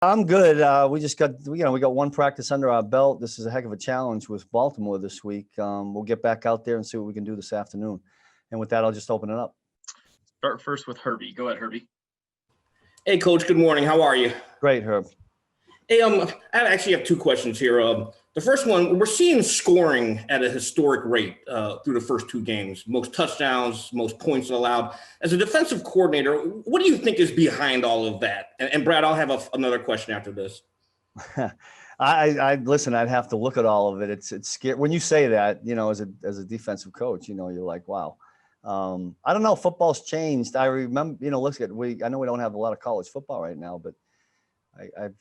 I'm good. We got one practice under our belt. This is a heck of a challenge with Baltimore this week. We'll get back out there and see what we can do this afternoon. And with that, I'll just open it up. Start first with Herbie. Go ahead, Herbie. Hey, Coach. Good morning. How are you? Great, Herb. Hey, I actually have two questions here. The first one, we're seeing scoring at a historic rate through the first two games. Most touchdowns, most points allowed. As a defensive coordinator, what do you think is behind all of that? And Brad, I'll have another question after this. I listen. I'd have to look at all of it. It's scary when you say that. As a defensive coach, you're like, wow. I don't know. Football's changed. I remember. I know we don't have a lot of college football right now, but I've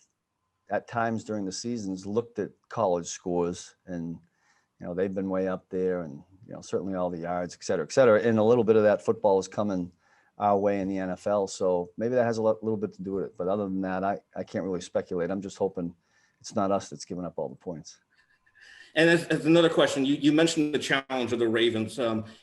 at times during the seasons looked at college scores, and they've been way up there, and certainly all the yards, et cetera, and a little bit of that football is coming our way in the NFL. So maybe that has a little bit to do with it. But other than that, I can't really speculate. I'm just hoping it's not us that's giving up all the points. And as another question, you mentioned the challenge of the Ravens.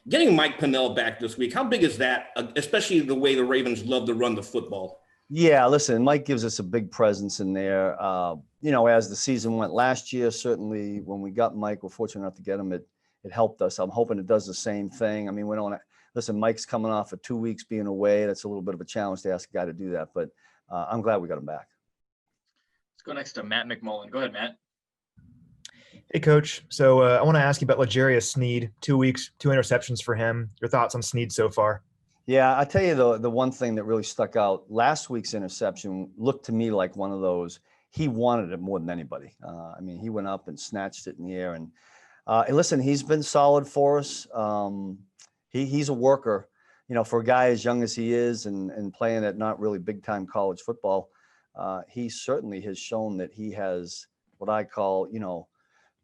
Getting Mike Pennell back this week, how big is that, especially the way the Ravens love to run the football? Yeah, listen, Mike gives us a big presence in there. As the season went last year, certainly when we got Mike, we're fortunate enough to get him. It helped us. I'm hoping it does the same thing. I mean, listen, Mike's coming off of 2 weeks being away. That's a little bit of a challenge to ask a guy to do that, but I'm glad we got him back. Let's go next to Matt McMullen. Go ahead, Matt. Hey, Coach. So I want to ask you about L'Jarius Sneed. 2 weeks, 2 interceptions for him. Your thoughts on Sneed so far? Yeah, I tell you the one thing that really stuck out, last week's interception looked to me like one of those, he wanted it more than anybody. He went up and snatched it in the air. And listen, he's been solid for us. He's a worker, for a guy as young as he is and playing at not really big-time college football. He certainly has shown that he has what I call,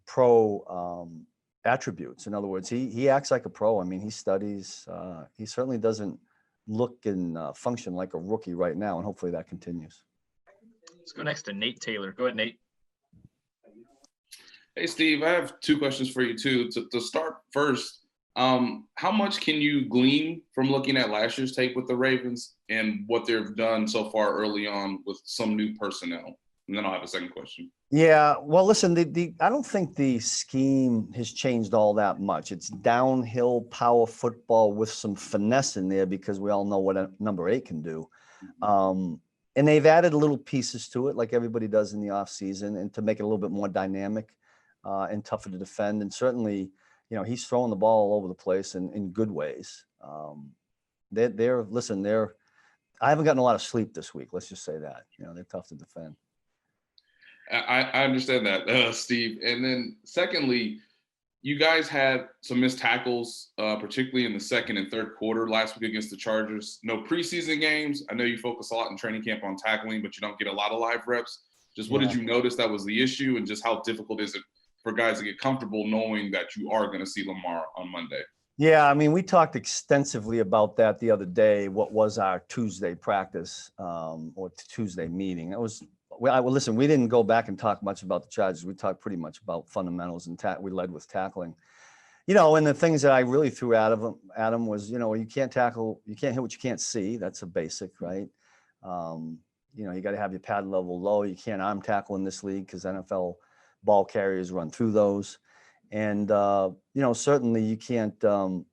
pro attributes. In other words, he acts like a pro. I mean, he studies. He certainly doesn't look and function like a rookie right now, and hopefully that continues. Let's go next to Nate Taylor. Go ahead, Nate. Hey, Steve, I have two questions for you, too. To start first, how much can you glean from looking at last year's tape with the Ravens and what they've done so far early on with some new personnel? And then I'll have a second question. Yeah, well, listen, I don't think the scheme has changed all that much. It's downhill power football with some finesse in there because we all know what a number 8 can do. And they've added little pieces to it like everybody does in the offseason and to make it a little bit more dynamic and tougher to defend. And certainly, he's throwing the ball all over the place in good ways. I haven't gotten a lot of sleep this week. Let's just say that. They're tough to defend. I understand that, Steve. And then secondly, you guys had some missed tackles, particularly in the second and third quarter last week against the Chargers. No preseason games. I know you focus a lot in training camp on tackling, but you don't get a lot of live reps. Just what did you notice that was the issue, and just how difficult is it for guys to get comfortable knowing that you are going to see Lamar on Monday? Yeah, we talked extensively about that the other day. What was our Tuesday practice or Tuesday meeting? Listen, we didn't go back and talk much about the Chargers. We talked pretty much about fundamentals, and we led with tackling. And the things that I really threw at him was, you can't tackle, you can't hit what you can't see. That's a basic, right? You got to have your pad level low. You can't arm tackle in this league because NFL ball carriers run through those. And, certainly you can't,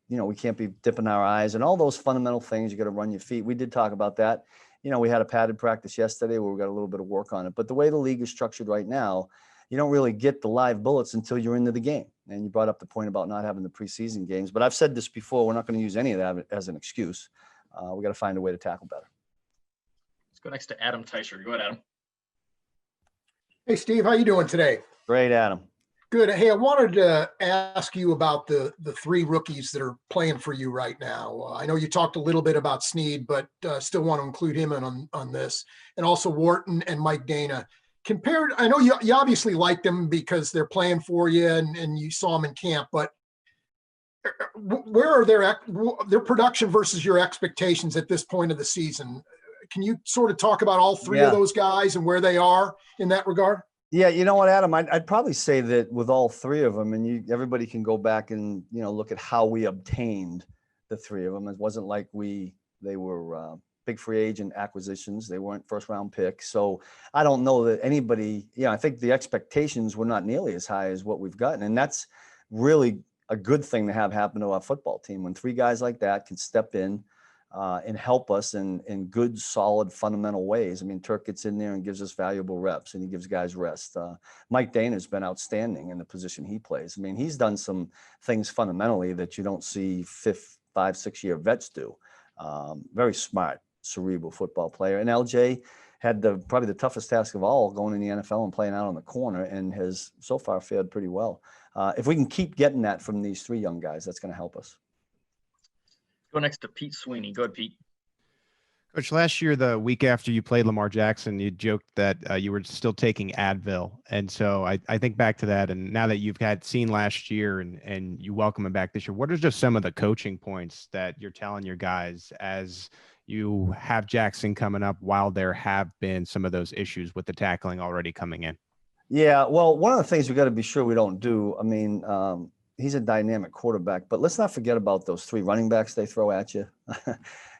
we can't be dipping our eyes and all those fundamental things. You got to run your feet. We did talk about that. We had a padded practice yesterday where we got a little bit of work on it. But the way the league is structured right now, you don't really get the live bullets until you're into the game. And you brought up the point about not having the preseason games. But I've said this before, we're not going to use any of that as an excuse. We got to find a way to tackle better. Let's go next to Adam Teicher. Go ahead, Adam. Hey, Steve, how you doing today? Great, Adam. Good. Hey, I wanted to ask you about the 3 rookies that are playing for you right now. I know you talked a little bit about Sneed, but still want to include him on this, and also Wharton and Mike Dana. Compared, I know you obviously like them because they're playing for you and you saw them in camp, but where are their production versus your expectations at this point of the season? Can you sort of talk about all 3 of those guys and where they are in that regard? Yeah, you know what, Adam, I'd probably say that with all 3 of them, and everybody can go back and, look at how we obtained the 3 of them. It wasn't like they were big free agent acquisitions. They weren't first round picks. So I don't know that anybody, I think the expectations were not nearly as high as what we've gotten. And that's really a good thing to have happen to our football team when 3 guys like that can step in and help us in good, solid, fundamental ways. I mean, Turk gets in there and gives us valuable reps, and he gives guys rest. Mike Dana's been outstanding in the position he plays. I mean, he's done some things fundamentally that you don't see 5, 6 year vets do. Very smart, cerebral football player. And LJ had probably the toughest task of all, going in the NFL and playing out on the corner, and has so far fared pretty well. If we can keep getting that from these 3 young guys, that's going to help us. Go next to Pete Sweeney. Go ahead, Pete. Coach, last year, the week after you played Lamar Jackson, you joked that you were still taking Advil. And so I think back to that. And now that you've seen last year and you welcome him back this year, what are just some of the coaching points that you're telling your guys as you have Jackson coming up, while there have been some of those issues with the tackling already coming in? Yeah, well, one of the things we got to be sure we don't do, I mean, he's a dynamic quarterback, but let's not forget about those 3 running backs they throw at you.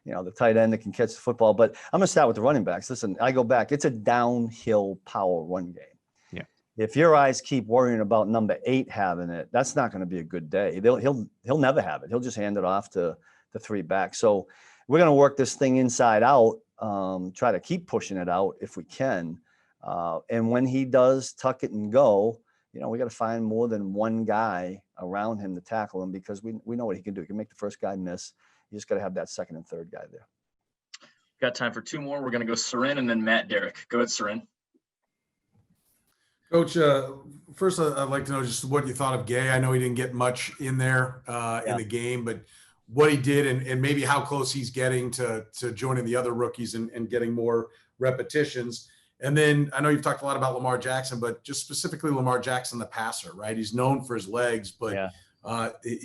The tight end that can catch the football. But I'm going to start with the running backs. Listen, I go back. It's a downhill power run game. Yeah. If your eyes keep worrying about number 8 having it, that's not going to be a good day. He'll never have it. He'll just hand it off to the 3 backs. So we're going to work this thing inside out, try to keep pushing it out if we can. And when he does tuck it and go, we got to find more than one guy around him to tackle him, because we know what he can do. He can make the first guy miss. You just got to have that second and third guy there. Got time for 2 more. We're going to go Sarin and then Matt Derrick. Go ahead, Sarin. Coach, first I'd like to know just what you thought of Gay. I know he didn't get much in there in the game, but what he did and maybe how close he's getting to joining the other rookies and getting more repetitions. And then I know you've talked a lot about Lamar Jackson, but just specifically Lamar Jackson, the passer, right? He's known for his legs, but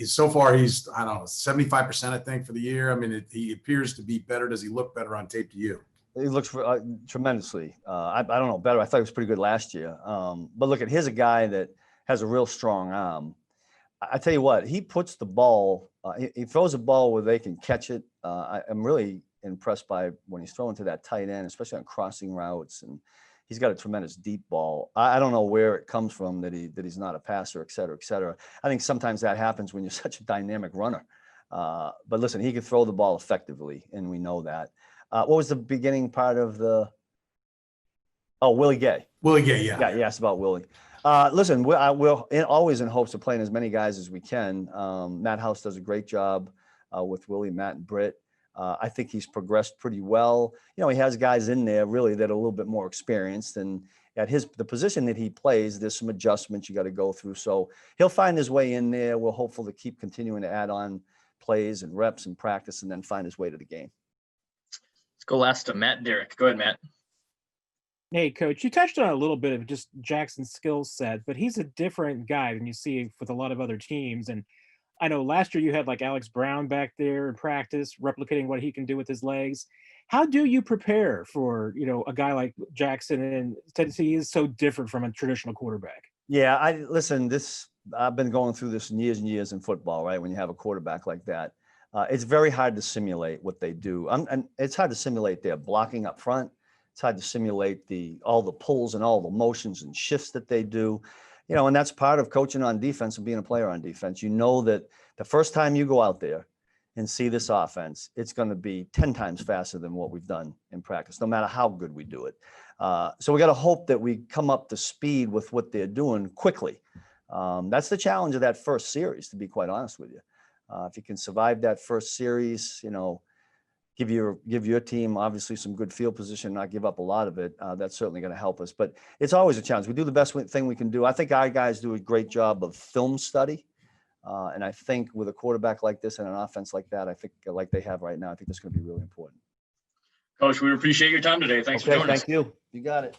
so far he's, 75%, I think, for the year. I mean, he appears to be better. Does he look better on tape to you? He looks tremendously. I don't know, better. I thought he was pretty good last year. But look, here's a guy that has a real strong arm. I tell you what, he puts the ball, he throws a ball where they can catch it. I'm really impressed by when he's throwing to that tight end, especially on crossing routes, and he's got a tremendous deep ball. I don't know where it comes from that he's not a passer, et cetera, et cetera. I think sometimes that happens when you're such a dynamic runner. But listen, he can throw the ball effectively, and we know that. What was the beginning part of the? Oh, Willie Gay. Willie Gay, yeah. Yeah, you asked about Willie. Listen, we're always in hopes of playing as many guys as we can. Matt House does a great job with Willie, Matt, and Britt. I think he's progressed pretty well. He has guys in there really that are a little bit more experienced, and at the position that he plays, there's some adjustments you got to go through. So he'll find his way in there. We're hopeful to keep continuing to add on plays and reps and practice, and then find his way to the game. Let's go last to Matt Derrick. Go ahead, Matt. Hey, Coach, you touched on a little bit of just Jackson's skill set, but he's a different guy than you see with a lot of other teams. And I know last year you had like Alex Brown back there in practice, replicating what he can do with his legs. How do you prepare for, a guy like Jackson, and since he is so different from a traditional quarterback? Yeah, I've been going through this years and years in football, right? When you have a quarterback like that, it's very hard to simulate what they do. And it's hard to simulate their blocking up front. It's hard to simulate all the pulls and all the motions and shifts that they do. And that's part of coaching on defense and being a player on defense. You know that the first time you go out there and see this offense, it's going to be 10 times faster than what we've done in practice, no matter how good we do it. So we got to hope that we come up to speed with what they're doing quickly. That's the challenge of that first series, to be quite honest with you. If you can survive that first series, give your team obviously some good field position, not give up a lot of it. That's certainly going to help us. But it's always a challenge. We do the best thing we can do. I think our guys do a great job of film study. And I think with a quarterback like this and an offense like that, I think like they have right now, I think that's going to be really important. Coach, we appreciate your time today. Thanks for joining us. Thank you. You got it.